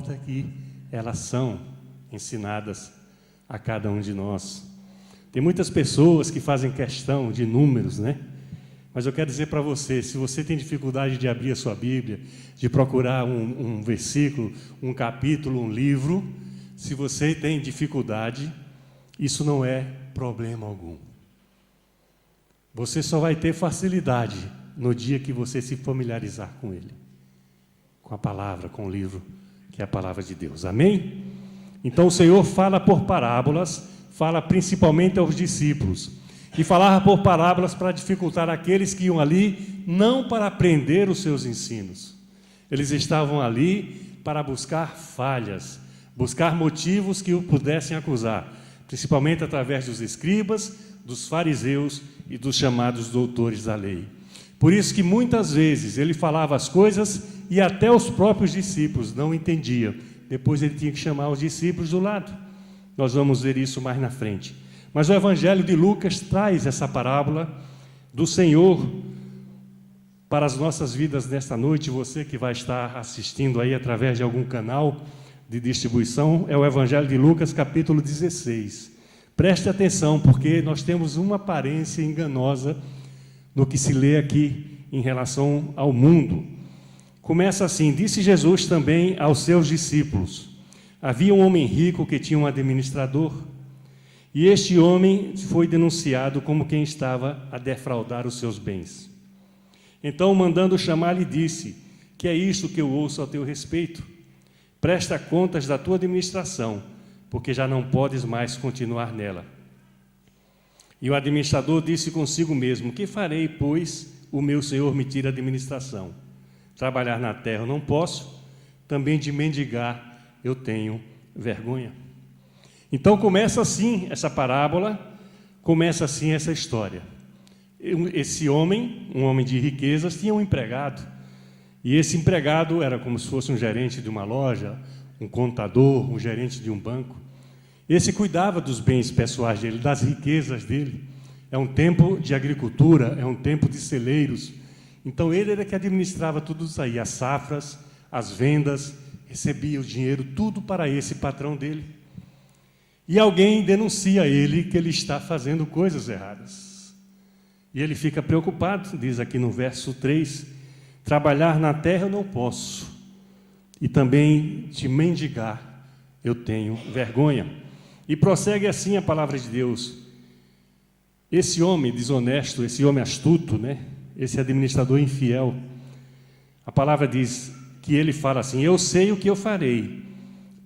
importa que elas são ensinadas a cada um de nós. Tem muitas pessoas que fazem questão de números, né? Mas eu quero dizer para você, se você tem dificuldade de abrir a sua Bíblia, de procurar um versículo, um capítulo, um livro, se você tem dificuldade, isso não é problema algum. Você só vai ter facilidade no dia que você se familiarizar com ele, com a palavra, com o livro, que é a palavra de Deus. Amém? Então o Senhor fala por parábolas, fala principalmente aos discípulos. E falava por parábolas para dificultar aqueles que iam ali, não para aprender os seus ensinos. Eles estavam ali para buscar falhas, buscar motivos que o pudessem acusar, principalmente através dos escribas, dos fariseus e dos chamados doutores da lei. Por isso que muitas vezes ele falava as coisas e até os próprios discípulos não entendiam. Depois ele tinha que chamar os discípulos do lado. Nós vamos ver isso mais na frente. Mas o Evangelho de Lucas traz essa parábola do Senhor para as nossas vidas nesta noite. Você que vai estar assistindo aí através de algum canal de distribuição, é o Evangelho de Lucas, capítulo 16. Preste atenção, porque nós temos uma aparência enganosa no que se lê aqui em relação ao mundo. Começa assim: disse Jesus também aos seus discípulos: havia um homem rico que tinha um administrador, e este homem foi denunciado como quem estava a defraudar os seus bens. Então, mandando chamar, lhe disse: que é isto que eu ouço a teu respeito? Presta contas da tua administração, porque já não podes mais continuar nela. E o administrador disse consigo mesmo: que farei, pois o meu senhor me tira a administração? Trabalhar na terra eu não posso, também de mendigar eu tenho vergonha. Então começa assim essa parábola, começa assim essa história. Esse homem, um homem de riquezas, tinha um empregado. E esse empregado era como se fosse um gerente de uma loja, um contador, um gerente de um banco. Esse cuidava dos bens pessoais dele, das riquezas dele. É um tempo de agricultura, é um tempo de celeiros. Então ele era que administrava tudo isso aí, as safras, as vendas, recebia o dinheiro, tudo para esse patrão dele. E alguém denuncia a ele que ele está fazendo coisas erradas. E ele fica preocupado, diz aqui no verso 3, trabalhar na terra eu não posso, e também de mendigar eu tenho vergonha. E prossegue assim a palavra de Deus. Esse homem desonesto, esse homem astuto, né? Esse administrador infiel, a palavra diz que ele fala assim: eu sei o que eu farei,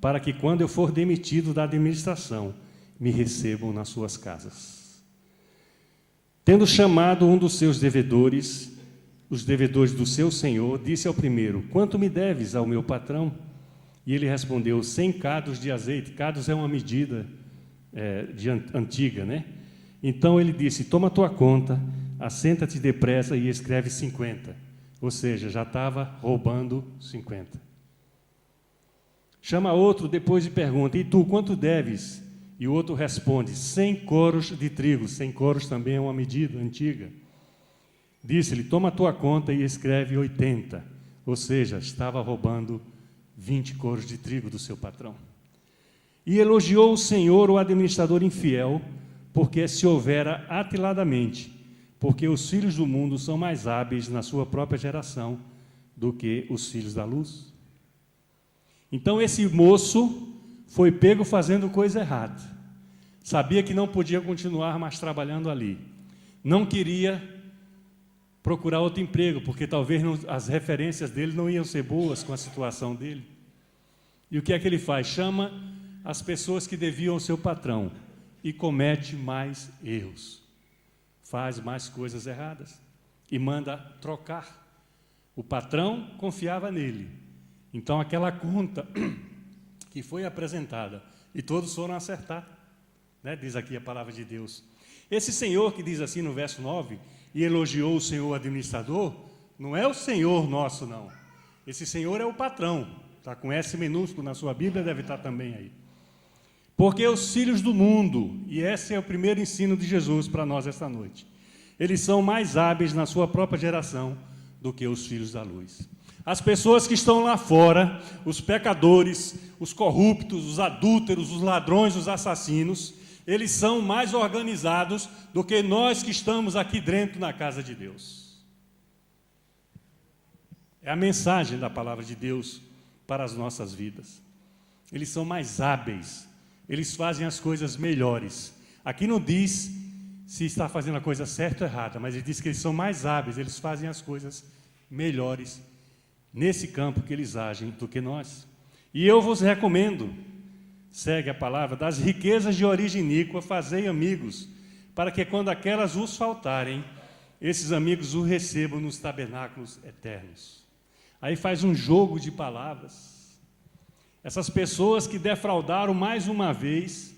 para que quando eu for demitido da administração, me recebam nas suas casas. Tendo chamado um dos seus devedores, os devedores do seu senhor, disse ao primeiro: quanto me deves ao meu patrão? E ele respondeu: 100 cados de azeite. Cados é uma medida antiga, né? Então ele disse: toma tua conta, assenta-te depressa e escreve 50. Ou seja, já estava roubando 50. Chama outro depois e pergunta: e tu, quanto deves? E o outro responde: 100 coros de trigo. 100 coros também é uma medida antiga. Disse-lhe: toma a tua conta e escreve 80. Ou seja, estava roubando 20 coros de trigo do seu patrão. E elogiou o Senhor o administrador infiel, porque se houvera atiladamente, porque os filhos do mundo são mais hábeis na sua própria geração do que os filhos da luz. Então esse moço foi pego fazendo coisa errada. Sabia que não podia continuar mais trabalhando ali. Não queria procurar outro emprego, porque talvez as referências dele não iam ser boas com a situação dele. E o que é que ele faz? Chama as pessoas que deviam ao seu patrão e comete mais erros. Faz mais coisas erradas e manda trocar. O patrão confiava nele. Então aquela conta que foi apresentada e todos foram acertar, né? Diz aqui a palavra de Deus. Esse senhor que diz assim no verso 9, e elogiou o senhor administrador, não é o senhor nosso não. Esse senhor é o patrão. Está com S minúsculo na sua Bíblia, deve estar também aí. Porque os filhos do mundo, e esse é o primeiro ensino de Jesus para nós esta noite, eles são mais hábeis na sua própria geração do que os filhos da luz. As pessoas que estão lá fora, os pecadores, os corruptos, os adúlteros, os ladrões, os assassinos, eles são mais organizados do que nós que estamos aqui dentro na casa de Deus. É a mensagem da palavra de Deus para as nossas vidas. Eles são mais hábeis, eles fazem as coisas melhores. Aqui não diz se está fazendo a coisa certa ou errada, mas ele diz que eles são mais hábeis, eles fazem as coisas melhores nesse campo que eles agem do que nós. E eu vos recomendo, segue a palavra, das riquezas de origem iníqua, fazei amigos, para que quando aquelas vos faltarem, esses amigos os recebam nos tabernáculos eternos. Aí faz um jogo de palavras. Essas pessoas que defraudaram mais uma vez,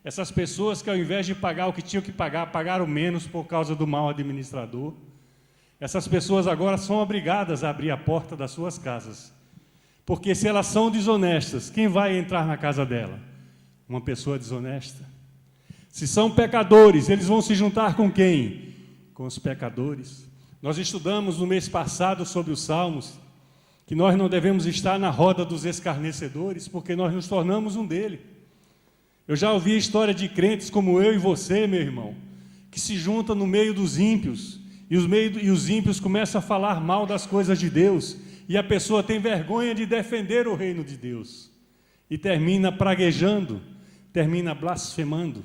essas pessoas que ao invés de pagar o que tinham que pagar, pagaram menos por causa do mau administrador, essas pessoas agora são obrigadas a abrir a porta das suas casas. Porque se elas são desonestas, quem vai entrar na casa dela? Uma pessoa desonesta. Se são pecadores, eles vão se juntar com quem? Com os pecadores. Nós estudamos no mês passado sobre os Salmos, que nós não devemos estar na roda dos escarnecedores, porque nós nos tornamos um dele. Eu já ouvi a história de crentes como eu e você, meu irmão, que se juntam no meio dos ímpios, e os ímpios começam a falar mal das coisas de Deus, e a pessoa tem vergonha de defender o reino de Deus, e termina praguejando, termina blasfemando.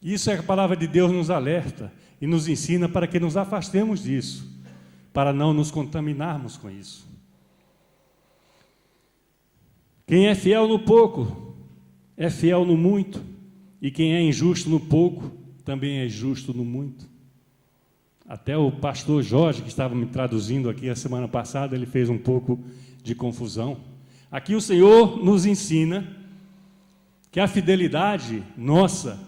Isso é que a palavra de Deus nos alerta, e nos ensina para que nos afastemos disso, para não nos contaminarmos com isso. Quem é fiel no pouco, é fiel no muito, e quem é injusto no pouco, também é justo no muito. Até o pastor Jorge, que estava me traduzindo aqui a semana passada, ele fez um pouco de confusão. Aqui o Senhor nos ensina que a fidelidade nossa,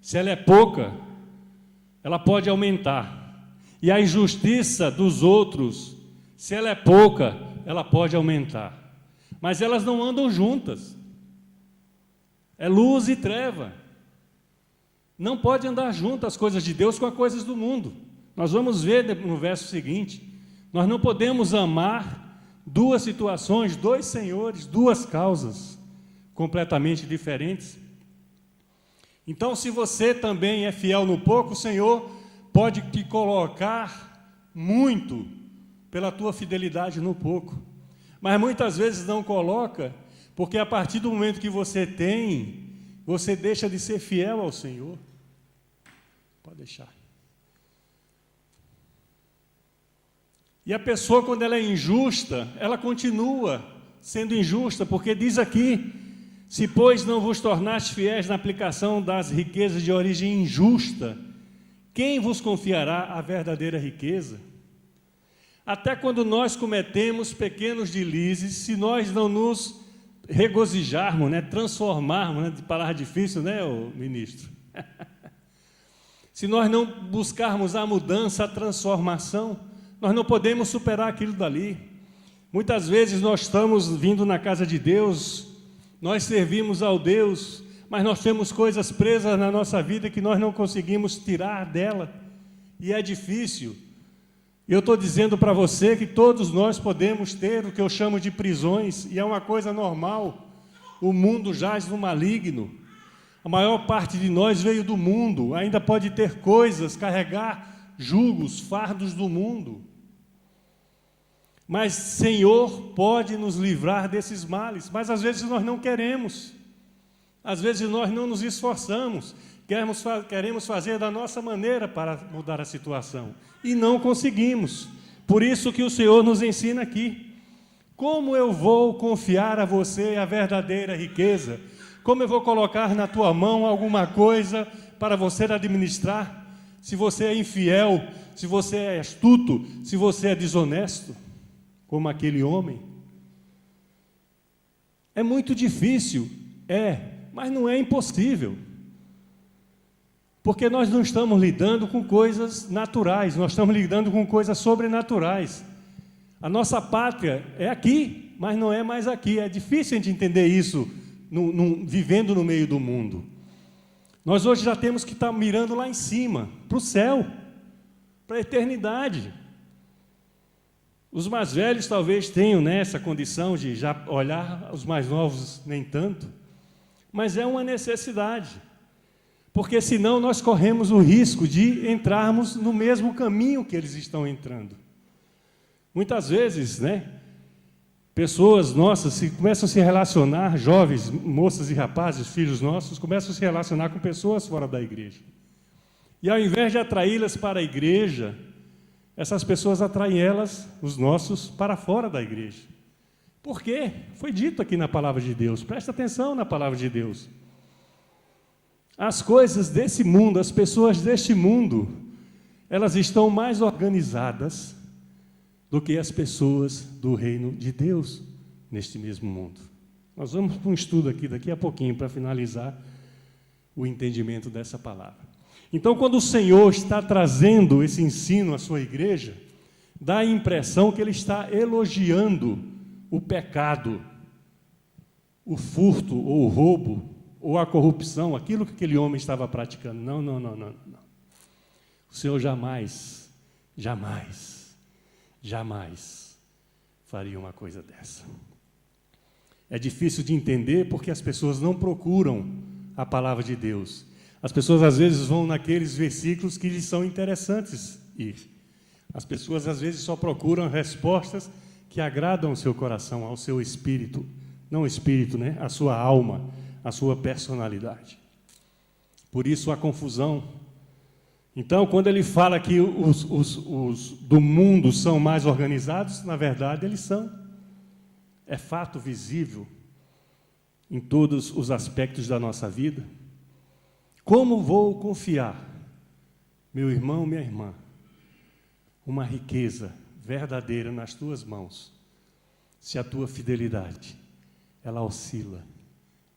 se ela é pouca, ela pode aumentar. E a injustiça dos outros, se ela é pouca, ela pode aumentar. Mas elas não andam juntas. É luz e treva. Não pode andar juntas as coisas de Deus com as coisas do mundo. Nós vamos ver no verso seguinte, nós não podemos amar duas situações, dois senhores, duas causas completamente diferentes. Então, se você também é fiel no pouco, o Senhor pode te colocar muito pela tua fidelidade no pouco. Mas muitas vezes não coloca, porque a partir do momento que você tem, você deixa de ser fiel ao Senhor. Pode deixar. E a pessoa, quando ela é injusta, ela continua sendo injusta, porque diz aqui, se pois não vos tornaste fiéis na aplicação das riquezas de origem injusta, quem vos confiará a verdadeira riqueza? Até quando nós cometemos pequenos deslizes, se nós não nos regozijarmos, transformarmos, de palavra difícil, ministro? Se nós não buscarmos a mudança, a transformação, nós não podemos superar aquilo dali. Muitas vezes nós estamos vindo na casa de Deus, nós servimos ao Deus, mas nós temos coisas presas na nossa vida que nós não conseguimos tirar dela, e é difícil. E eu estou dizendo para você que todos nós podemos ter o que eu chamo de prisões, e é uma coisa normal. O mundo jaz no maligno. A maior parte de nós veio do mundo, ainda pode ter coisas, carregar jugos, fardos do mundo. Mas Senhor pode nos livrar desses males, mas às vezes nós não queremos, às vezes nós não nos esforçamos, queremos fazer da nossa maneira para mudar a situação, e não conseguimos. Por isso que o Senhor nos ensina aqui, como eu vou confiar a você a verdadeira riqueza? Como eu vou colocar na tua mão alguma coisa para você administrar, se você é infiel, se você é astuto, se você é desonesto, como aquele homem? É muito difícil, mas não é impossível. Porque nós não estamos lidando com coisas naturais, nós estamos lidando com coisas sobrenaturais. A nossa pátria é aqui, mas não é mais aqui. É difícil a gente entender isso vivendo no meio do mundo. Nós hoje já temos que estar mirando lá em cima, para o céu, para a eternidade. Os mais velhos talvez tenham, né, essa condição de já olhar, os mais novos nem tanto, mas é uma necessidade, porque senão nós corremos o risco de entrarmos no mesmo caminho que eles estão entrando. Muitas vezes, né, pessoas nossas começam a se relacionar, jovens, moças e rapazes, filhos nossos, começam a se relacionar com pessoas fora da igreja. E ao invés de atraí-las para a igreja, essas pessoas atraem elas, os nossos, para fora da igreja. Por quê? Foi dito aqui na palavra de Deus. Presta atenção na palavra de Deus. As coisas desse mundo, as pessoas deste mundo, elas estão mais organizadas do que as pessoas do reino de Deus neste mesmo mundo. Nós vamos para um estudo aqui daqui a pouquinho para finalizar o entendimento dessa palavra. Então, quando o Senhor está trazendo esse ensino à sua igreja, dá a impressão que Ele está elogiando o pecado, o furto ou o roubo, ou a corrupção, aquilo que aquele homem estava praticando. Não. O Senhor jamais faria uma coisa dessa. É difícil de entender porque as pessoas não procuram a palavra de Deus. As pessoas às vezes vão naqueles versículos que lhes são interessantes ir. As pessoas às vezes só procuram respostas que agradam ao seu coração, ao seu espírito. Não o espírito, né? A sua alma, a sua personalidade. Por isso a confusão. Então, quando ele fala que os do mundo são mais organizados, na verdade eles são. É fato visível em todos os aspectos da nossa vida. Como vou confiar, meu irmão, minha irmã, uma riqueza verdadeira nas tuas mãos, se a tua fidelidade, ela oscila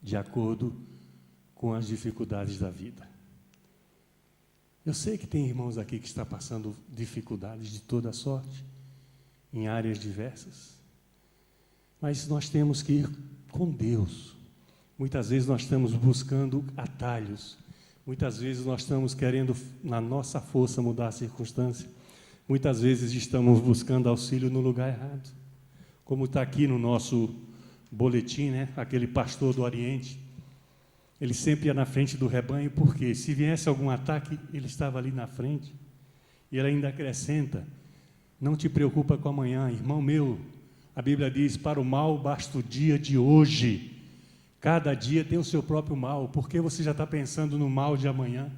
de acordo com as dificuldades da vida? Eu sei que tem irmãos aqui que estão passando dificuldades de toda sorte, em áreas diversas, mas nós temos que ir com Deus. Muitas vezes nós estamos buscando atalhos, muitas vezes nós estamos querendo, na nossa força, mudar a circunstância, muitas vezes estamos buscando auxílio no lugar errado, como está aqui no nosso boletim, né? Aquele pastor do Oriente, ele sempre ia na frente do rebanho, porque se viesse algum ataque, ele estava ali na frente. E ele ainda acrescenta: não te preocupa com amanhã, irmão meu. A Bíblia diz: para o mal basta o dia de hoje. Cada dia tem o seu próprio mal. Por que você já está pensando no mal de amanhã?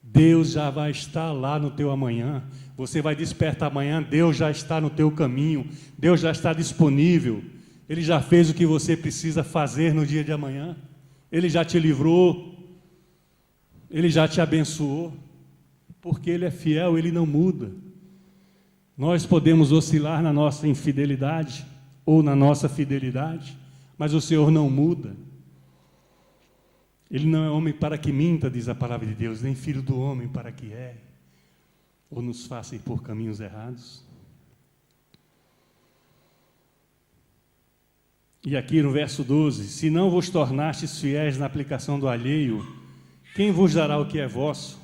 Deus já vai estar lá no teu amanhã. Você vai despertar amanhã, Deus já está no teu caminho, Deus já está disponível. Ele já fez o que você precisa fazer no dia de amanhã. Ele já te livrou, Ele já te abençoou, porque Ele é fiel, Ele não muda. Nós podemos oscilar na nossa infidelidade ou na nossa fidelidade, mas o Senhor não muda. Ele não é homem para que minta, diz a palavra de Deus, nem filho do homem para que erre, ou nos faça ir por caminhos errados. E aqui no verso 12: se não vos tornastes fiéis na aplicação do alheio, quem vos dará o que é vosso?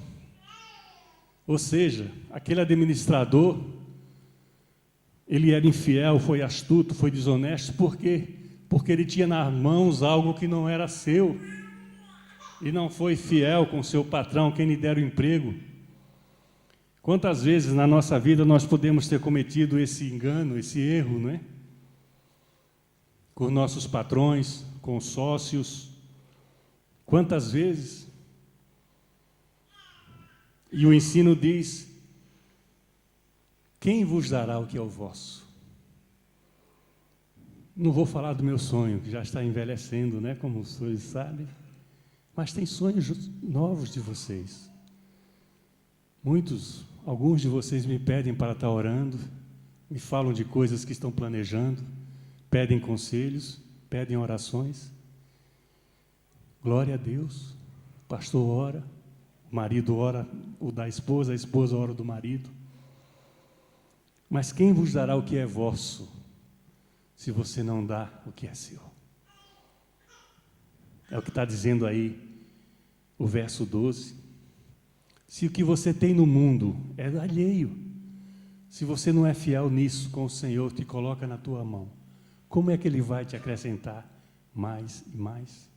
Ou seja, aquele administrador, ele era infiel, foi astuto, foi desonesto. Por quê? Porque ele tinha nas mãos algo que não era seu, e não foi fiel com seu patrão, quem lhe dera o emprego. Quantas vezes na nossa vida nós podemos ter cometido esse engano, esse erro, não é? Com nossos patrões, com sócios. Quantas vezes? E o ensino diz: quem vos dará o que é o vosso? Não vou falar do meu sonho, que já está envelhecendo, né, como vocês sabem, mas tem sonhos novos de vocês. Alguns de vocês me pedem para estar orando, me falam de coisas que estão planejando, pedem conselhos, pedem orações. Glória a Deus. O pastor ora, o marido ora o da esposa, a esposa ora o do marido. Mas quem vos dará o que é vosso, se você não dá o que é seu? É o que está dizendo aí o verso 12. Se o que você tem no mundo é alheio, Se você não é fiel nisso com o Senhor, te coloca na tua mão, como é que Ele vai te acrescentar mais e mais?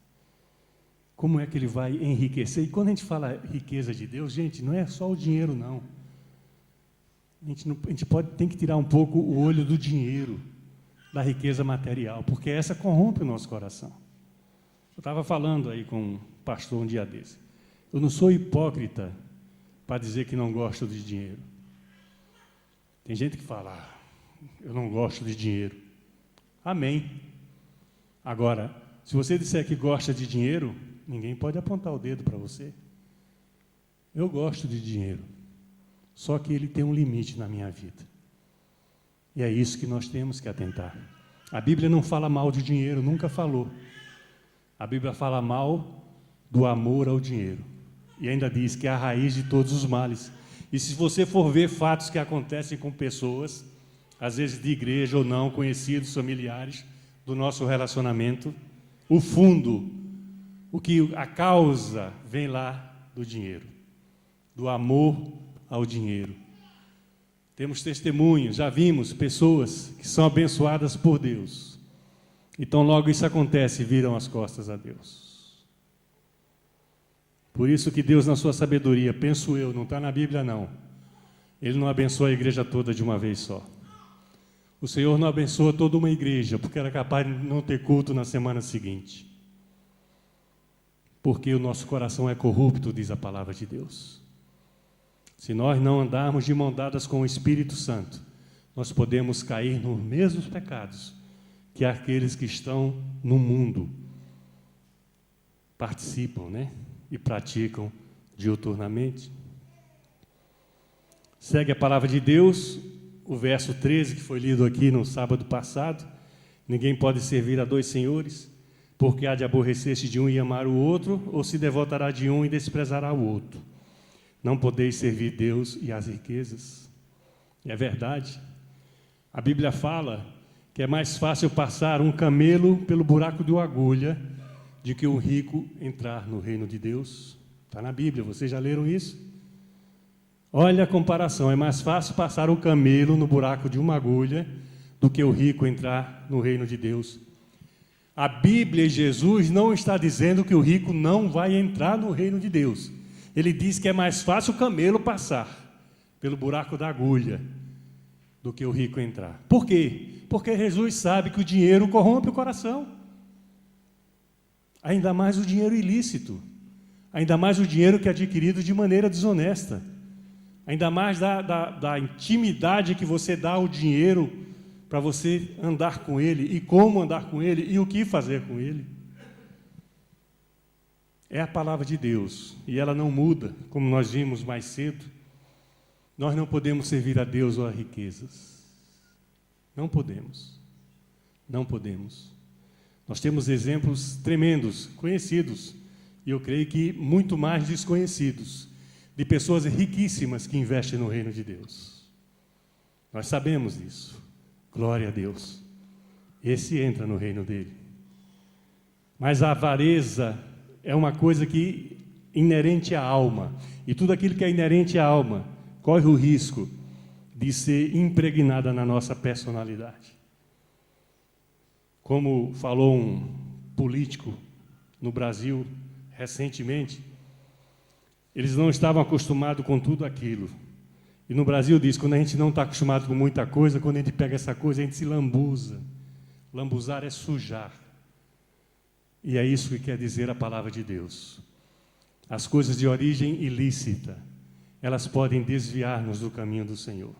Como é que Ele vai enriquecer? E quando a gente fala riqueza de Deus, gente, não é só o dinheiro, não. A gente tem que tirar um pouco o olho do dinheiro, da riqueza material, porque essa corrompe o nosso coração. Eu estava falando aí com um pastor um dia desse. Eu não sou hipócrita para dizer que não gosto de dinheiro. Tem gente que fala, eu não gosto de dinheiro. Amém. Agora, se você disser que gosta de dinheiro, ninguém pode apontar o dedo para você. Eu gosto de dinheiro, só que ele tem um limite na minha vida. E é isso que nós temos que atentar. A Bíblia não fala mal de dinheiro, nunca falou. A Bíblia fala mal do amor ao dinheiro. E ainda diz que é a raiz de todos os males. E se você for ver fatos que acontecem com pessoas, às vezes de igreja ou não, conhecidos, familiares, do nosso relacionamento, o fundo, a causa vem lá do dinheiro, do amor ao dinheiro. Temos testemunhos, já vimos pessoas que são abençoadas por Deus. Então, logo isso acontece, viram as costas a Deus. Por isso que Deus, na sua sabedoria, penso eu, não está na Bíblia não, Ele não abençoa a igreja toda de uma vez só. O Senhor não abençoa toda uma igreja, porque era capaz de não ter culto na semana seguinte. Porque o nosso coração é corrupto, diz a palavra de Deus. Se nós não andarmos de mão dadas com o Espírito Santo, nós podemos cair nos mesmos pecados que aqueles que estão no mundo participam, né? E praticam diuturnamente. Segue a palavra de Deus, o verso 13, que foi lido aqui no sábado passado. Ninguém pode servir a dois senhores, porque há de aborrecer-se de um e amar o outro, ou se devotará de um e desprezará o outro. Não podeis servir Deus e as riquezas. E é verdade. A Bíblia fala que é mais fácil passar um camelo pelo buraco de uma agulha do que um rico entrar no reino de Deus. Está na Bíblia, vocês já leram isso? Olha a comparação, é mais fácil passar um camelo no buraco de uma agulha do que o rico entrar no reino de Deus. A Bíblia e Jesus não está dizendo que o rico não vai entrar no reino de Deus. Ele diz que é mais fácil o camelo passar pelo buraco da agulha do que o rico entrar. Por quê? Porque Jesus sabe que o dinheiro corrompe o coração. Ainda mais o dinheiro ilícito. Ainda mais o dinheiro que é adquirido de maneira desonesta. Ainda mais da intimidade que você dá ao dinheiro para você andar com ele, e como andar com ele, e o que fazer com ele. É a palavra de Deus, e ela não muda, como nós vimos mais cedo. Nós não podemos servir a Deus ou a riquezas. Não podemos. Não podemos. Nós temos exemplos tremendos, conhecidos, e eu creio que muito mais desconhecidos, de pessoas riquíssimas que investem no reino de Deus. Nós sabemos disso. Glória a Deus. Esse entra no reino dele. Mas a avareza é uma coisa que inerente à alma. E tudo aquilo que é inerente à alma corre o risco de ser impregnada na nossa personalidade. Como falou um político no Brasil recentemente, eles não estavam acostumados com tudo aquilo. E no Brasil diz, quando a gente não está acostumado com muita coisa, quando a gente pega essa coisa, a gente se lambuza. Lambuzar é sujar. E é isso que quer dizer a palavra de Deus. As coisas de origem ilícita, elas podem desviar-nos do caminho do Senhor.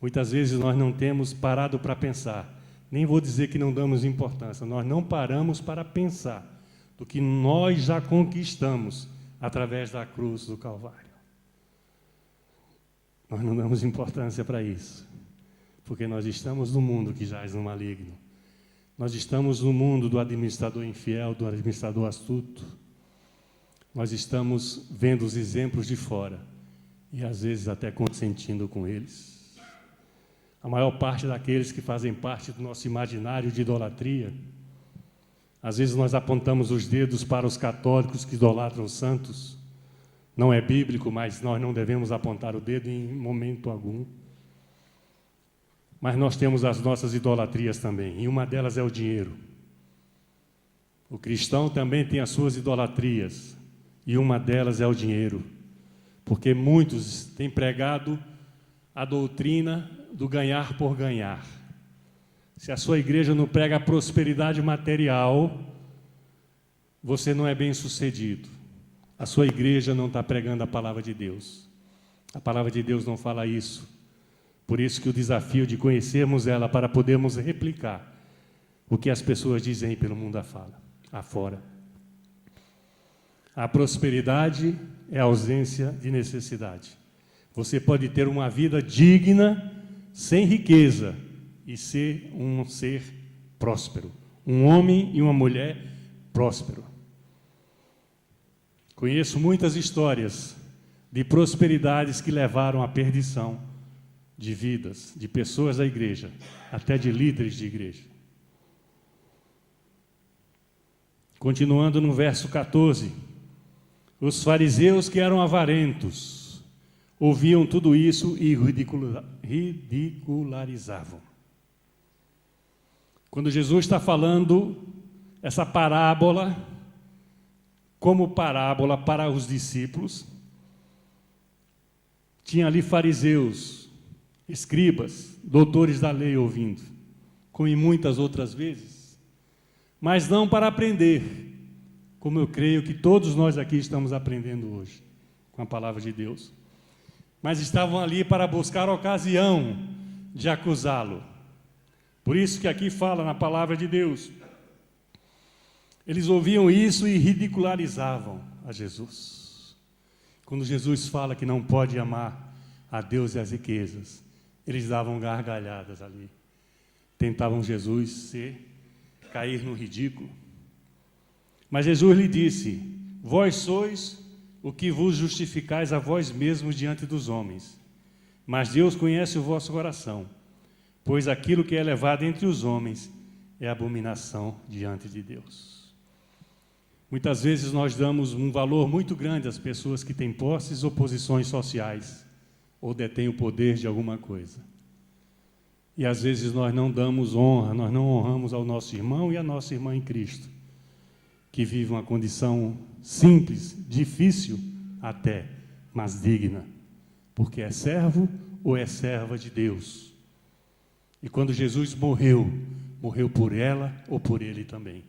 Muitas vezes nós não temos parado para pensar, nem vou dizer que não damos importância, nós não paramos para pensar do que nós já conquistamos através da cruz do Calvário. Nós não damos importância para isso, porque nós estamos no mundo que jaz no maligno. Nós estamos no mundo do administrador infiel, do administrador astuto. Nós estamos vendo os exemplos de fora e às vezes até consentindo com eles. A maior parte daqueles que fazem parte do nosso imaginário de idolatria, às vezes nós apontamos os dedos para os católicos que idolatram os santos. Não é bíblico, mas nós não devemos apontar o dedo em momento algum. Mas nós temos as nossas idolatrias também, e uma delas é o dinheiro. O cristão também tem as suas idolatrias, e uma delas é o dinheiro, porque muitos têm pregado a doutrina do ganhar por ganhar. Se a sua igreja não prega a prosperidade material, você não é bem-sucedido. A sua igreja não está pregando a palavra de Deus. A palavra de Deus não fala isso. Por isso que o desafio de conhecermos ela para podermos replicar o que as pessoas dizem pelo mundo afora. A prosperidade é a ausência de necessidade. Você pode ter uma vida digna, sem riqueza, e ser um ser próspero. Um homem e uma mulher próspero. Conheço muitas histórias de prosperidades que levaram à perdição de vidas, de pessoas da igreja, até de líderes de igreja. Continuando no verso 14, os fariseus que eram avarentos ouviam tudo isso e ridicularizavam. Quando Jesus está falando essa parábola, como parábola para os discípulos, tinha ali fariseus, escribas, doutores da lei ouvindo, como em muitas outras vezes, mas não para aprender, como eu creio que todos nós aqui estamos aprendendo hoje, com a palavra de Deus, mas estavam ali para buscar a ocasião de acusá-lo. Por isso que aqui fala na palavra de Deus, eles ouviam isso e ridicularizavam a Jesus. Quando Jesus fala que não pode amar a Deus e as riquezas, eles davam gargalhadas ali. Tentavam Jesus cair no ridículo. Mas Jesus lhe disse: vós sois o que vos justificais a vós mesmos diante dos homens. Mas Deus conhece o vosso coração, pois aquilo que é elevado entre os homens é abominação diante de Deus. Muitas vezes nós damos um valor muito grande às pessoas que têm posses ou posições sociais, ou detêm o poder de alguma coisa. E às vezes nós não damos honra, nós não honramos ao nosso irmão e à nossa irmã em Cristo, que vive uma condição simples, difícil até, mas digna, porque é servo ou é serva de Deus. E quando Jesus morreu, morreu por ela ou por ele também.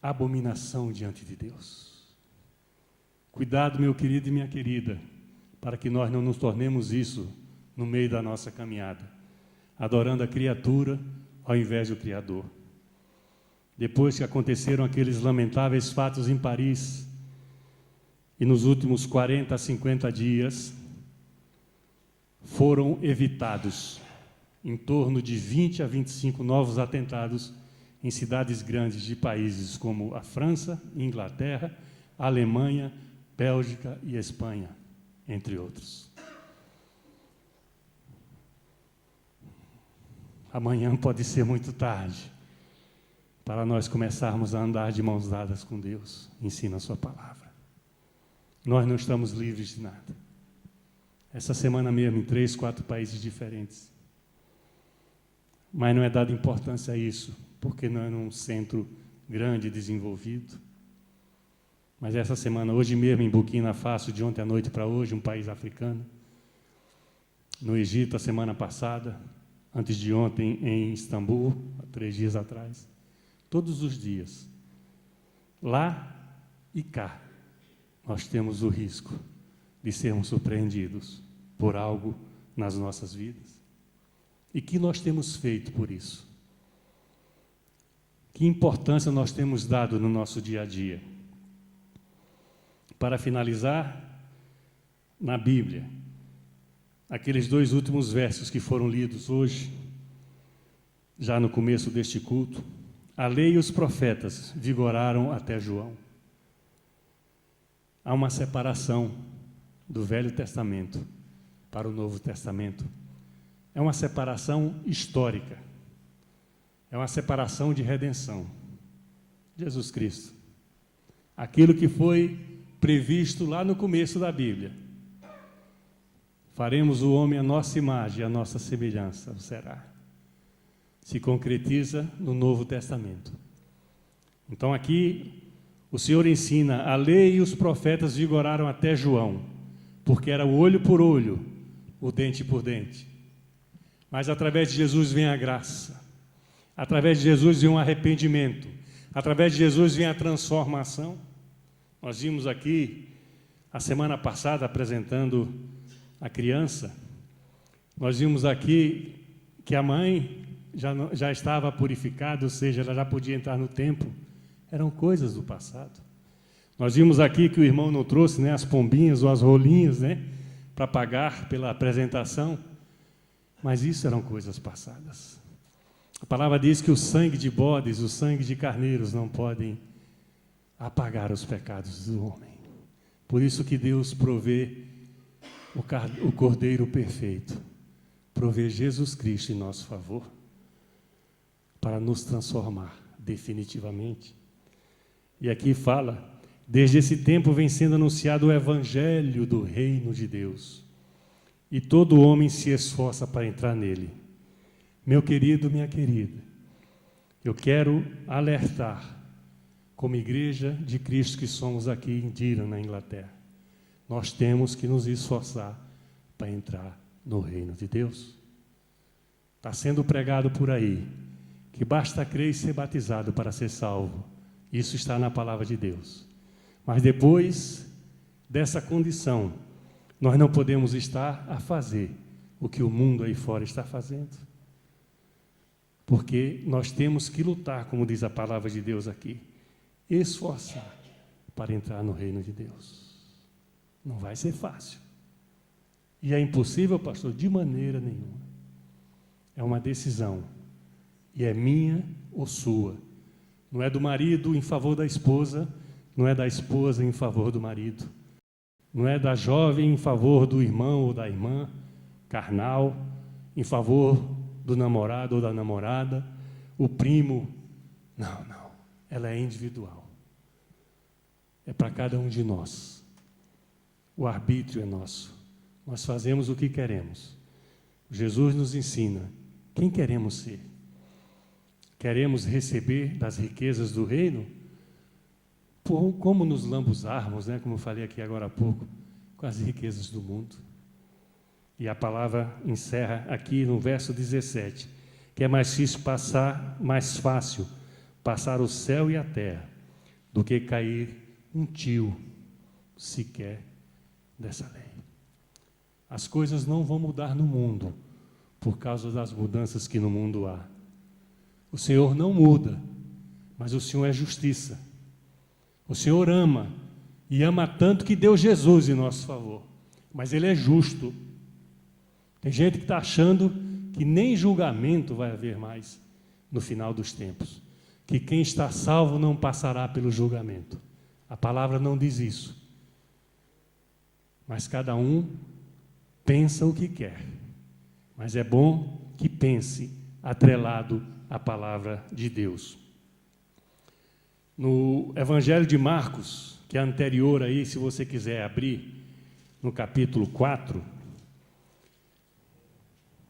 Abominação diante de Deus. Cuidado, meu querido e minha querida, para que nós não nos tornemos isso no meio da nossa caminhada, adorando a criatura ao invés do Criador. Depois que aconteceram aqueles lamentáveis fatos em Paris, e nos últimos 40 a 50 dias, foram evitados em torno de 20 a 25 novos atentados em cidades grandes de países como a França, Inglaterra, Alemanha, Bélgica e Espanha, entre outros. Amanhã pode ser muito tarde para nós começarmos a andar de mãos dadas com Deus. Ensina a sua palavra. Nós não estamos livres de nada. Essa semana mesmo, em 3, 4 países diferentes. Mas não é dada importância a isso, porque não é num centro grande, desenvolvido. Mas essa semana, hoje mesmo, em Burkina Faso, de ontem à noite para hoje, um país africano. No Egito, a semana passada, antes de ontem, em Istambul, há 3 dias atrás. Todos os dias, lá e cá, nós temos o risco de sermos surpreendidos por algo nas nossas vidas. E que nós temos feito por isso? Que importância nós temos dado no nosso dia a dia? Para finalizar, na Bíblia, aqueles 2 últimos versos que foram lidos hoje, já no começo deste culto, a lei e os profetas vigoraram até João. Há uma separação do Velho Testamento para o Novo Testamento. É uma separação histórica. É uma separação de redenção. Jesus Cristo. Aquilo que foi previsto lá no começo da Bíblia. faremos o homem à nossa imagem, à nossa semelhança, será. Se concretiza no Novo Testamento. Então aqui o Senhor ensina, a lei e os profetas vigoraram até João, porque era o olho por olho, o dente por dente. Mas através de Jesus vem a graça, através de Jesus vem um arrependimento, através de Jesus vem a transformação. Nós vimos aqui, a semana passada, apresentando a criança, nós vimos aqui que a mãe já estava purificada, ou seja, ela já podia entrar no templo. Eram coisas do passado. Nós vimos aqui que o irmão não trouxe, né, as pombinhas ou as rolinhas, né, para pagar pela apresentação, mas isso eram coisas passadas. A palavra diz que o sangue de bodes, o sangue de carneiros não podem apagar os pecados do homem. Por isso que Deus provê o Cordeiro perfeito, provê Jesus Cristo em nosso favor, para nos transformar definitivamente. E aqui fala, desde esse tempo vem sendo anunciado o Evangelho do Reino de Deus, e todo homem se esforça para entrar nele. Meu querido, minha querida, eu quero alertar, como igreja de Cristo que somos aqui em Durham, na Inglaterra, nós temos que nos esforçar para entrar no Reino de Deus. Está sendo pregado por aí, que basta crer e ser batizado para ser salvo. Isso está na palavra de Deus. Mas depois dessa condição, nós não podemos estar a fazer o que o mundo aí fora está fazendo. Porque nós temos que lutar, como diz a palavra de Deus aqui, esforçar para entrar no reino de Deus. Não vai ser fácil. E é impossível, pastor, de maneira nenhuma. É uma decisão. E é minha ou sua. Não é do marido em favor da esposa, não é da esposa em favor do marido. Não é da jovem em favor do irmão ou da irmã, carnal, em favor do namorado ou da namorada, o primo. Não, não. Ela é individual. É para cada um de nós. O arbítrio é nosso. Nós fazemos o que queremos. Jesus nos ensina quem queremos ser. Queremos receber das riquezas do reino? Como nos lambuzarmos, né? Como eu falei aqui agora há pouco, com as riquezas do mundo. E a palavra encerra aqui no verso 17, que é mais fácil passar o céu e a terra do que cair um tio sequer dessa lei. As coisas não vão mudar no mundo por causa das mudanças que no mundo há. O Senhor não muda, mas o Senhor é justiça. O Senhor ama, e ama tanto que deu Jesus em nosso favor. Mas Ele é justo. Tem gente que está achando que nem julgamento vai haver mais no final dos tempos. Que quem está salvo não passará pelo julgamento. A palavra não diz isso. Mas cada um pensa o que quer. Mas é bom que pense atrelado à palavra de Deus. No Evangelho de Marcos, que é anterior aí, se você quiser abrir, no capítulo 4,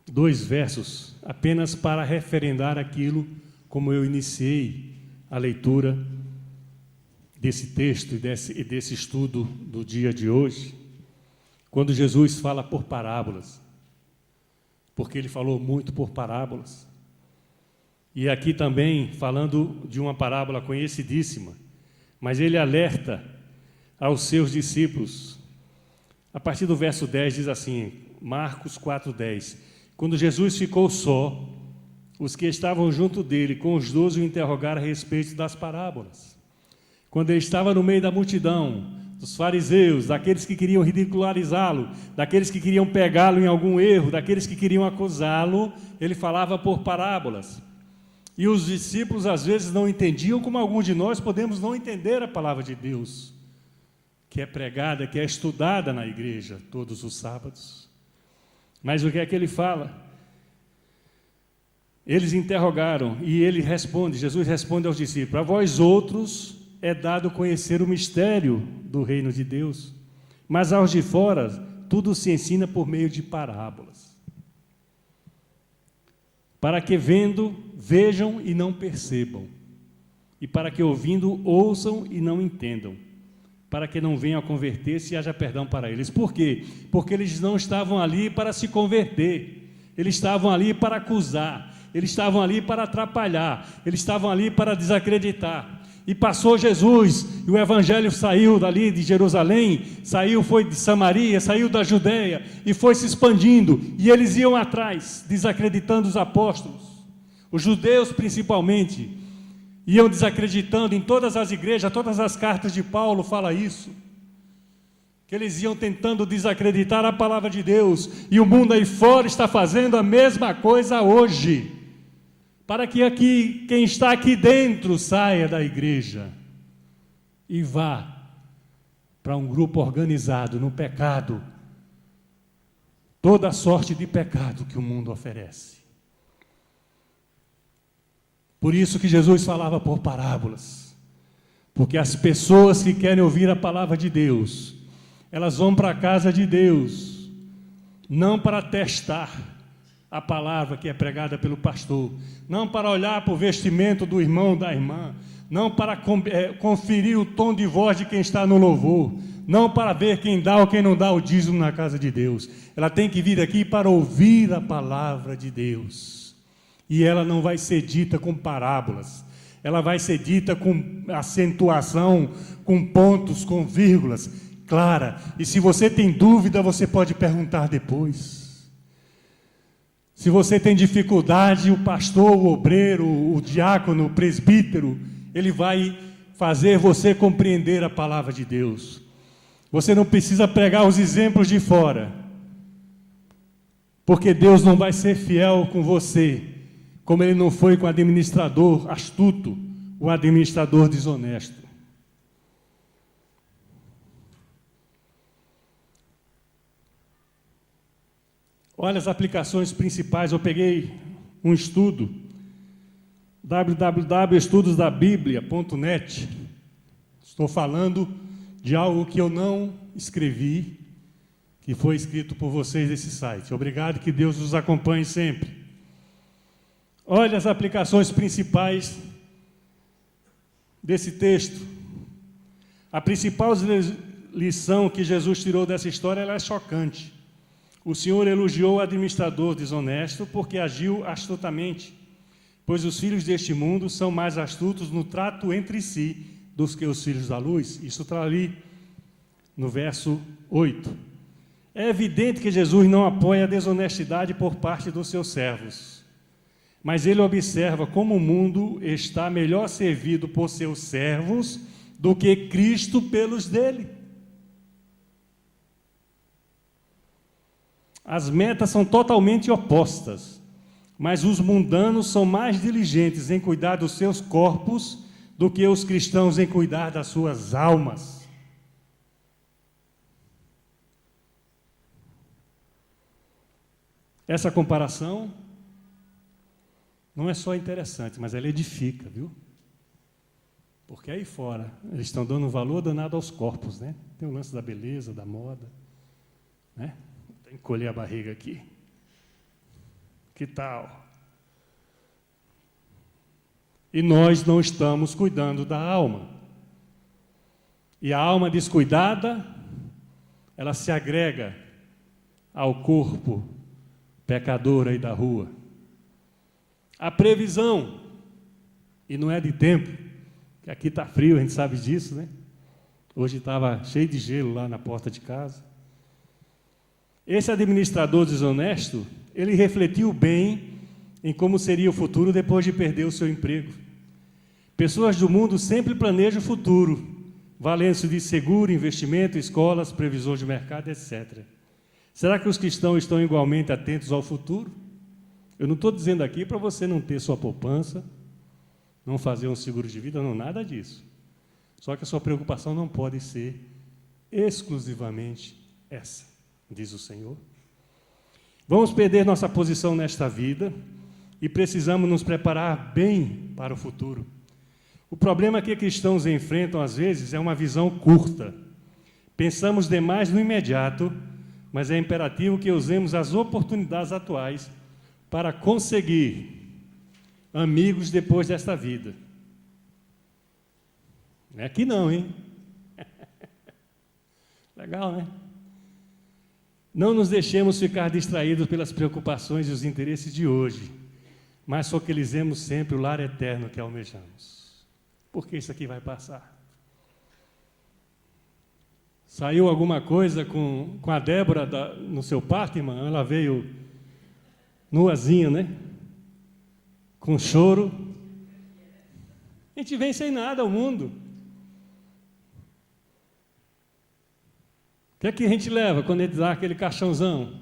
2 versos, apenas para referendar aquilo, como eu iniciei a leitura desse texto e desse estudo do dia de hoje, quando Jesus fala por parábolas, porque Ele falou muito por parábolas. E aqui também, falando de uma parábola conhecidíssima, mas Ele alerta aos seus discípulos. A partir do verso 10 diz assim, Marcos 4:10, quando Jesus ficou só, os que estavam junto dele, com os 12, o interrogaram a respeito das parábolas. Quando ele estava no meio da multidão, dos fariseus, daqueles que queriam ridicularizá-lo, daqueles que queriam pegá-lo em algum erro, daqueles que queriam acusá-lo, ele falava por parábolas. E os discípulos às vezes não entendiam, como alguns de nós podemos não entender a palavra de Deus, que é pregada, que é estudada na igreja todos os sábados. Mas o que é que ele fala? Eles interrogaram e ele responde, Jesus responde aos discípulos, a vós outros é dado conhecer o mistério do reino de Deus, mas aos de fora tudo se ensina por meio de parábolas. Para que vendo, vejam e não percebam. E para que ouvindo, ouçam e não entendam. Para que não venham a converter-se e haja perdão para eles. Por quê? Porque eles não estavam ali para se converter. Eles estavam ali para acusar. Eles estavam ali para atrapalhar. Eles estavam ali para desacreditar. E passou Jesus, e o evangelho saiu dali de Jerusalém, foi de Samaria, saiu da Judeia, e foi se expandindo, e eles iam atrás, desacreditando os apóstolos. Os judeus, principalmente, iam desacreditando em todas as igrejas, todas as cartas de Paulo fala isso, que eles iam tentando desacreditar a palavra de Deus, e o mundo aí fora está fazendo a mesma coisa hoje, para que quem está aqui dentro saia da igreja e vá para um grupo organizado no pecado, toda sorte de pecado que o mundo oferece. Por isso que Jesus falava por parábolas, porque as pessoas que querem ouvir a palavra de Deus, elas vão para a casa de Deus, não para testar a palavra que é pregada pelo pastor, não para olhar para o vestimento do irmão, da irmã, não para conferir o tom de voz de quem está no louvor, não para ver quem dá ou quem não dá o dízimo na casa de Deus. Ela tem que vir aqui para ouvir a palavra de Deus, e ela não vai ser dita com parábolas, ela vai ser dita com acentuação, com pontos, com vírgulas, clara, e se você tem dúvida, você pode perguntar depois. Se você tem dificuldade, o pastor, o obreiro, o diácono, o presbítero, ele vai fazer você compreender a palavra de Deus. Você não precisa pregar os exemplos de fora, porque Deus não vai ser fiel com você, como Ele não foi com o administrador astuto, o administrador desonesto. Olha as aplicações principais. Eu peguei um estudo, www.estudosdabiblia.net. Estou falando de algo que eu não escrevi, que foi escrito por vocês nesse site. Obrigado, que Deus os acompanhe sempre. Olha as aplicações principais desse texto. A principal lição que Jesus tirou dessa história, ela é chocante. O Senhor elogiou o administrador desonesto porque agiu astutamente, pois os filhos deste mundo são mais astutos no trato entre si do que os filhos da luz. Isso está ali no verso 8. É evidente que Jesus não apoia a desonestidade por parte dos seus servos, mas ele observa como o mundo está melhor servido por seus servos do que Cristo pelos dele. As metas são totalmente opostas, mas os mundanos são mais diligentes em cuidar dos seus corpos do que os cristãos em cuidar das suas almas. Essa comparação não é só interessante, mas ela edifica, viu? Porque aí fora eles estão dando um valor danado aos corpos, né? Tem o lance da beleza, da moda, né? Tem que encolher a barriga aqui. Que tal? E nós não estamos cuidando da alma. E a alma descuidada, ela se agrega ao corpo pecador aí da rua. A previsão, e não é de tempo, que aqui está frio, a gente sabe disso, né? Hoje estava cheio de gelo lá na porta de casa. Esse administrador desonesto, ele refletiu bem em como seria o futuro depois de perder o seu emprego. Pessoas do mundo sempre planejam o futuro, valendo-se de seguro, investimento, escolas, previsões de mercado, etc. Será que os cristãos estão igualmente atentos ao futuro? Eu não estou dizendo aqui para você não ter sua poupança, não fazer um seguro de vida, não, nada disso. Só que a sua preocupação não pode ser exclusivamente essa, diz o Senhor. Vamos perder nossa posição nesta vida e precisamos nos preparar bem para o futuro. O problema que cristãos enfrentam, às vezes, é uma visão curta. Pensamos demais no imediato, mas é imperativo que usemos as oportunidades atuais para conseguir amigos depois desta vida. Não é aqui não, hein? Legal, né? Não nos deixemos ficar distraídos pelas preocupações e os interesses de hoje, mas focalizemos sempre o lar eterno que almejamos. Porque isso aqui vai passar. Saiu alguma coisa com a Débora no seu parto, irmã? Ela veio nuazinha, né? Com choro. A gente vem sem nada ao mundo. O que é que a gente leva quando a gente dá aquele caixãozão?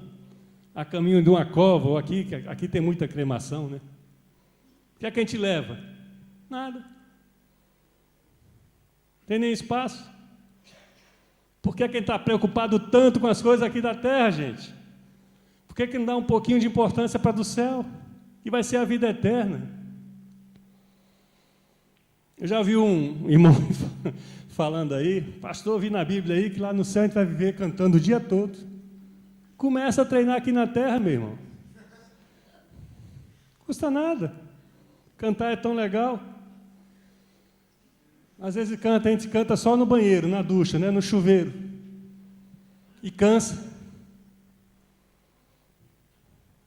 A caminho de uma cova, ou aqui tem muita cremação, né? O que é que a gente leva? Nada. Tem nem espaço. Por que a gente está preocupado tanto com as coisas aqui da terra, gente? Por que não dá um pouquinho de importância para do céu? Que vai ser a vida eterna. Eu já vi um irmão falando aí, pastor, vi na Bíblia aí que lá no céu a gente vai viver cantando o dia todo. Começa a treinar aqui na terra, meu irmão. Custa nada. Cantar é tão legal. Às vezes a gente canta só no banheiro, na ducha, né, no chuveiro. E cansa.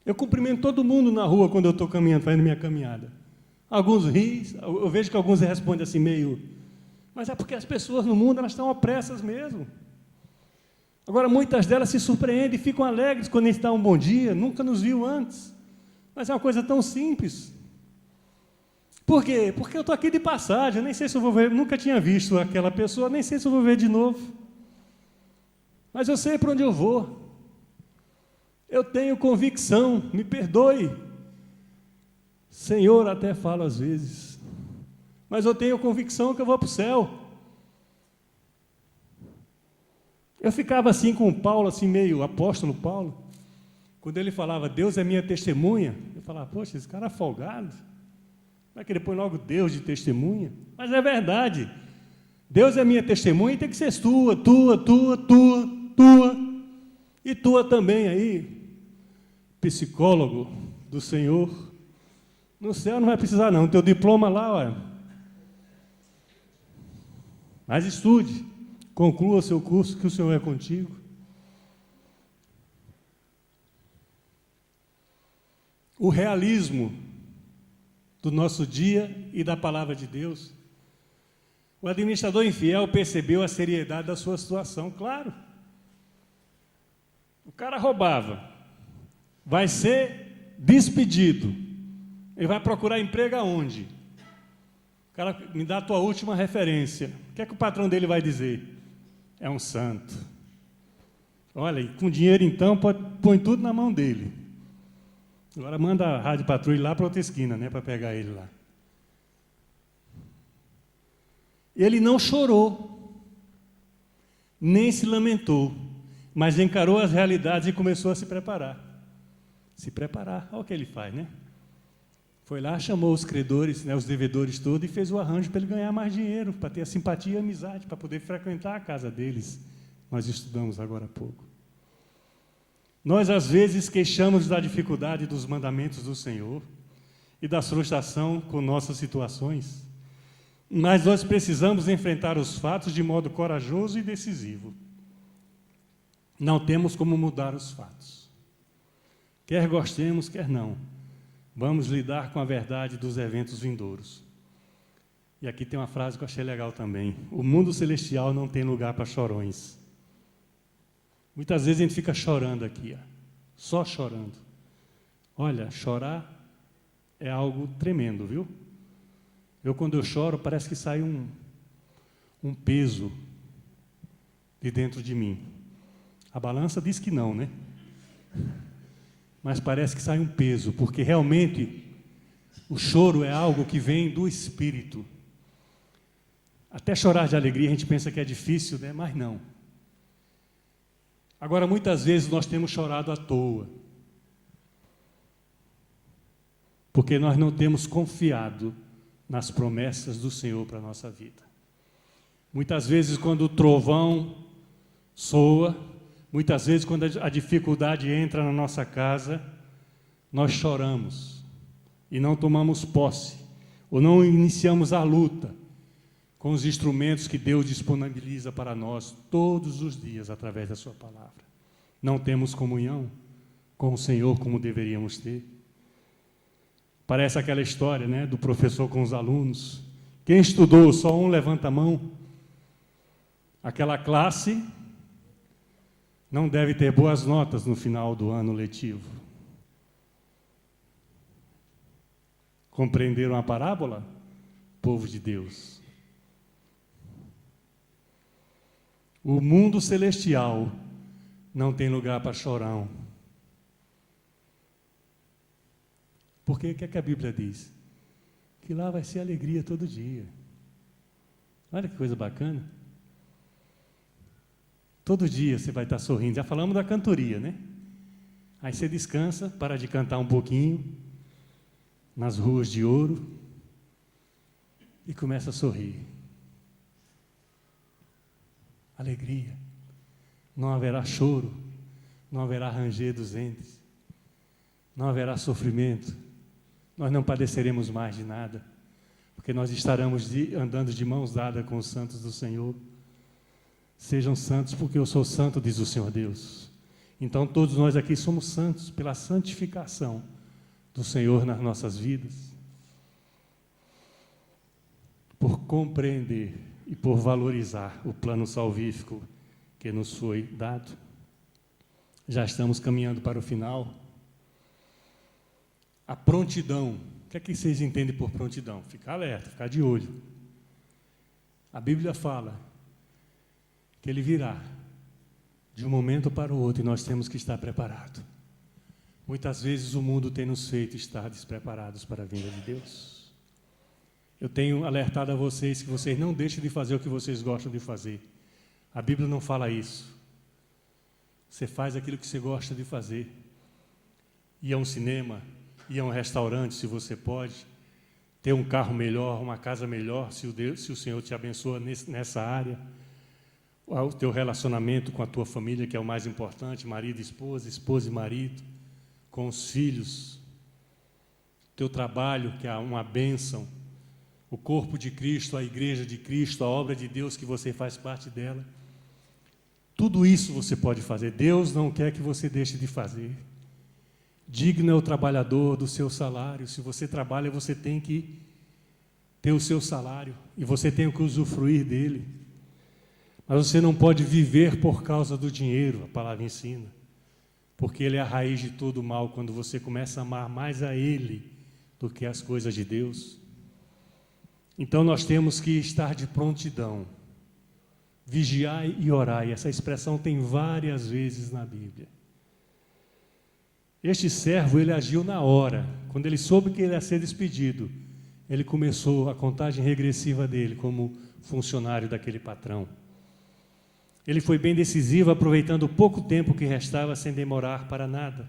Eu cumprimento todo mundo na rua quando eu estou caminhando, fazendo minha caminhada. Alguns riem, eu vejo que alguns respondem assim meio... Mas é porque as pessoas no mundo elas estão opressas mesmo. Agora, muitas delas se surpreendem e ficam alegres quando a gente dá um bom dia, nunca nos viu antes. Mas é uma coisa tão simples. Por quê? Porque eu estou aqui de passagem, eu nem sei se eu vou ver, nunca tinha visto aquela pessoa, nem sei se eu vou ver de novo. Mas eu sei para onde eu vou. Eu tenho convicção, me perdoe. Senhor, até falo às vezes. Mas eu tenho convicção que eu vou para o céu. Eu ficava assim com o Paulo, assim meio apóstolo Paulo. Quando ele falava, Deus é minha testemunha, eu falava, poxa, esse cara é folgado. Vai que ele põe logo Deus de testemunha? Mas é verdade. Deus é minha testemunha e tem que ser tua. E tua também aí, psicólogo do Senhor. No céu não vai precisar não, teu diploma lá, olha. Mas estude, conclua seu curso, que o Senhor é contigo. O realismo do nosso dia e da palavra de Deus. O administrador infiel percebeu a seriedade da sua situação, claro. O cara roubava, vai ser despedido. Ele vai procurar emprego aonde? O cara me dá a tua última referência. O que é que o patrão dele vai dizer? É um santo. Olha, e com dinheiro então, põe tudo na mão dele. Agora manda a rádio patrulha lá para outra esquina, né, para pegar ele lá. Ele não chorou, nem se lamentou, mas encarou as realidades e começou a se preparar. Se preparar, olha o que ele faz, né? Foi lá, chamou os credores, né, os devedores todos, e fez o arranjo para ele ganhar mais dinheiro, para ter a simpatia e a amizade, para poder frequentar a casa deles. Nós estudamos agora há pouco. Nós, às vezes, queixamos da dificuldade dos mandamentos do Senhor e da frustração com nossas situações, mas nós precisamos enfrentar os fatos de modo corajoso e decisivo. Não temos como mudar os fatos. Quer gostemos, quer não. Vamos lidar com a verdade dos eventos vindouros. E aqui tem uma frase que eu achei legal também. O mundo celestial não tem lugar para chorões. Muitas vezes a gente fica chorando aqui, ó, só chorando. Olha, chorar é algo tremendo, viu? Quando eu choro, parece que sai um peso de dentro de mim. A balança diz que não, né? Mas parece que sai um peso, porque realmente o choro é algo que vem do Espírito. Até chorar de alegria a gente pensa que é difícil, né? Mas não. Agora, muitas vezes nós temos chorado à toa, porque nós não temos confiado nas promessas do Senhor para a nossa vida. Muitas vezes, quando o trovão soa, Muitas vezes, quando a dificuldade entra na nossa casa, nós choramos e não tomamos posse, ou não iniciamos a luta com os instrumentos que Deus disponibiliza para nós todos os dias através da sua palavra. Não temos comunhão com o Senhor como deveríamos ter. Parece aquela história, né, do professor com os alunos. Quem estudou, só um levanta a mão. Aquela classe não deve ter boas notas no final do ano letivo. Compreenderam a parábola? Povo de Deus. O mundo celestial não tem lugar para chorão. Porque o que é que a Bíblia diz? Que lá vai ser alegria todo dia. Olha que coisa bacana. Todo dia você vai estar sorrindo. Já falamos da cantoria, né? Aí você descansa, para de cantar um pouquinho nas ruas de ouro e começa a sorrir. Alegria. Não haverá choro, não haverá ranger dos dentes, não haverá sofrimento. Nós não padeceremos mais de nada, porque nós estaremos andando de mãos dadas com os santos do Senhor. Sejam santos, porque eu sou santo, diz o Senhor Deus. Então todos nós aqui somos santos pela santificação do Senhor nas nossas vidas, por compreender e por valorizar o plano salvífico que nos foi dado. Já estamos caminhando para o final. A prontidão. O que é que vocês entendem por prontidão? Ficar alerta, ficar de olho. A Bíblia fala que Ele virá de um momento para o outro e nós temos que estar preparados. Muitas vezes o mundo tem nos feito estar despreparados para a vinda de Deus. Eu tenho alertado a vocês que vocês não deixem de fazer o que vocês gostam de fazer. A Bíblia não fala isso. Você faz aquilo que você gosta de fazer. Ir a um cinema, ir a um restaurante, se você pode. Ter um carro melhor, uma casa melhor, se o Senhor te abençoa nessa área. O teu relacionamento com a tua família, que é o mais importante, marido e esposa, esposa e marido, com os filhos. Teu trabalho, que é uma bênção. O corpo de Cristo, a igreja de Cristo, a obra de Deus que você faz parte dela. Tudo isso você pode fazer. Deus não quer que você deixe de fazer. Digno é o trabalhador do seu salário. Se você trabalha, você tem que ter o seu salário e você tem que usufruir dele. Mas você não pode viver por causa do dinheiro, a palavra ensina. Porque ele é a raiz de todo o mal, quando você começa a amar mais a ele do que as coisas de Deus. Então nós temos que estar de prontidão, vigiar e orar, e essa expressão tem várias vezes na Bíblia. Este servo, ele agiu na hora. Quando ele soube que ele ia ser despedido, ele começou a contagem regressiva dele como funcionário daquele patrão. Ele foi bem decisivo, aproveitando o pouco tempo que restava sem demorar para nada.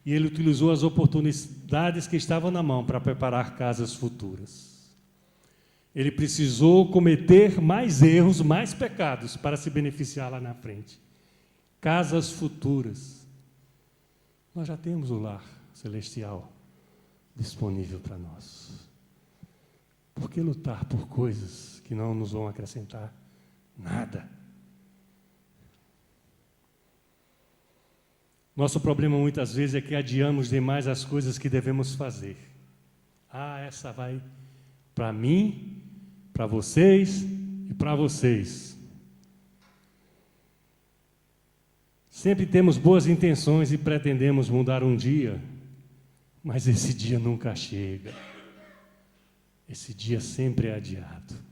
E ele utilizou as oportunidades que estavam na mão para preparar casas futuras. Ele precisou cometer mais erros, mais pecados, para se beneficiar lá na frente. Casas futuras. Nós já temos o lar celestial disponível para nós. Por que lutar por coisas que não nos vão acrescentar nada? Nosso problema muitas vezes é que adiamos demais as coisas que devemos fazer. Essa vai para mim, para vocês e para vocês. Sempre temos boas intenções e pretendemos mudar um dia, mas esse dia nunca chega. Esse dia sempre é adiado.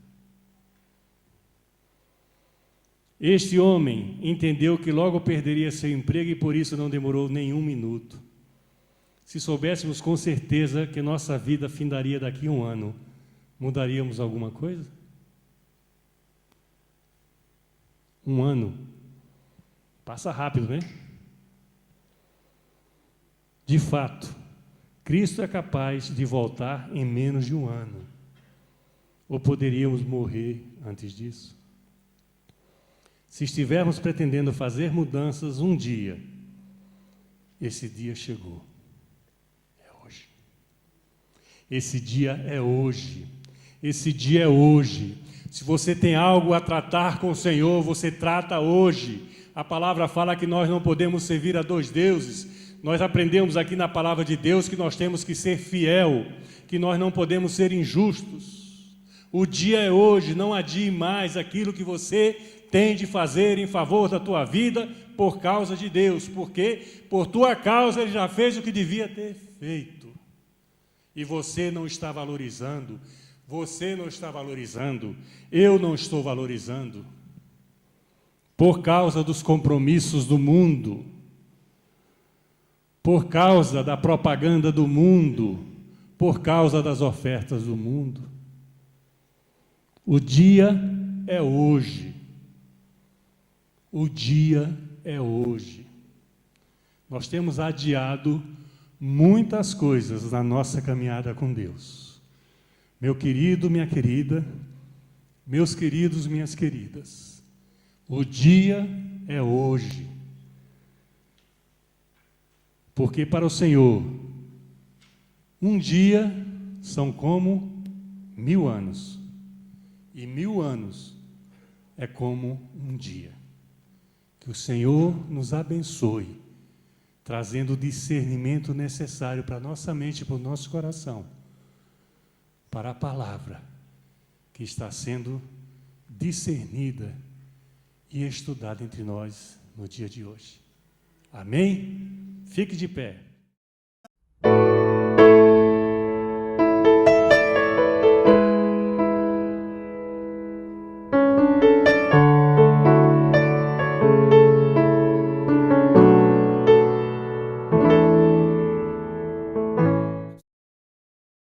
Este homem entendeu que logo perderia seu emprego e por isso não demorou nenhum minuto. Se soubéssemos com certeza que nossa vida findaria daqui a um ano, mudaríamos alguma coisa? Um ano. Passa rápido, né? De fato, Cristo é capaz de voltar em menos de um ano. Ou poderíamos morrer antes disso? Se estivermos pretendendo fazer mudanças um dia, esse dia chegou. É hoje. Esse dia é hoje. Esse dia é hoje. Se você tem algo a tratar com o Senhor, você trata hoje. A palavra fala que nós não podemos servir a dois deuses. Nós aprendemos aqui na palavra de Deus que nós temos que ser fiel, que nós não podemos ser injustos. O dia é hoje, não adie mais aquilo que você tem de fazer em favor da tua vida por causa de Deus, porque por tua causa Ele já fez o que devia ter feito. E você não está valorizando, eu não estou valorizando, por causa dos compromissos do mundo, por causa da propaganda do mundo, por causa das ofertas do mundo. O dia é hoje. O dia é hoje. Nós temos adiado muitas coisas na nossa caminhada com Deus. Meu querido, minha querida, meus queridos, minhas queridas, o dia é hoje. Porque para o Senhor, um dia são como 1000 anos. E 1000 anos é como um dia. Que o Senhor nos abençoe, trazendo o discernimento necessário para a nossa mente e para o nosso coração, para a palavra que está sendo discernida e estudada entre nós no dia de hoje. Amém? Fique de pé.